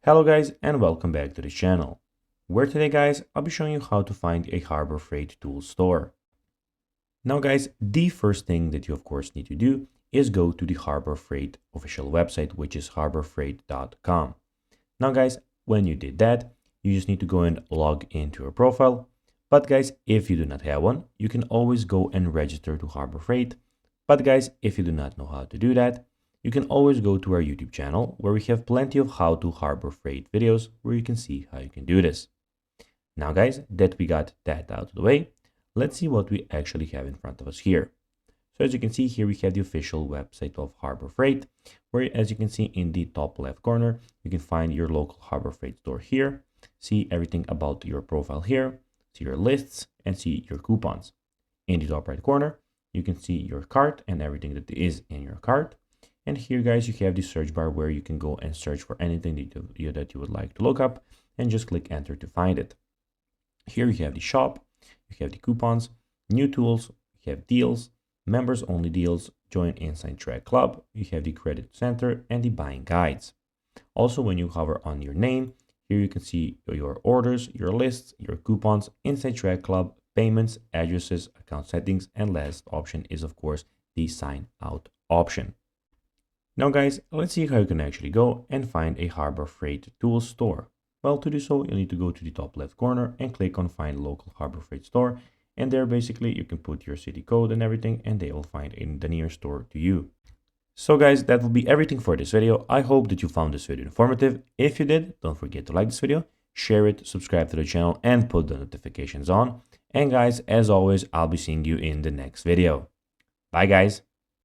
Hello guys and welcome back to the channel, where today guys I'll be showing you how to find a Harbor Freight tool store. Now guys, the first thing that you of course need to do is go to the Harbor Freight official website, which is harborfreight.com. Now guys, when you did that, you just need to go and log into your profile. But guys, if you do not have one, you can always go and register to Harbor Freight. But guys, if you do not know how to do that, you can always go to our YouTube channel where we have plenty of how to Harbor Freight videos where you can see how you can do this. Now guys, that we got that out of the way, let's see what we actually have in front of us here. So as you can see here, we have the official website of Harbor Freight, where as you can see in the top left corner, you can find your local Harbor Freight store here, see everything about your profile here, see your lists, and see your coupons. In the top right corner, you can see your cart and everything that is in your cart. And here guys, you have the search bar where you can go and search for anything that you would like to look up and just click enter to find it. Here you have the shop, you have the coupons, new tools, you have deals, members only deals, join Inside Track Club, you have the credit center and the buying guides. Also, when you hover on your name, here you can see your orders, your lists, your coupons, Inside Track Club, payments, addresses, account settings, and last option is of course the sign out option. Now guys, let's see how you can actually go and find a Harbor Freight tools store. Well, to do so, you'll need to go to the top left corner and click on find local Harbor Freight store. And there basically you can put your city code and everything and they will find in the nearest store to you. So guys, that will be everything for this video. I hope that you found this video informative. If you did, don't forget to like this video, share it, subscribe to the channel and put the notifications on. And guys, as always, I'll be seeing you in the next video. Bye guys.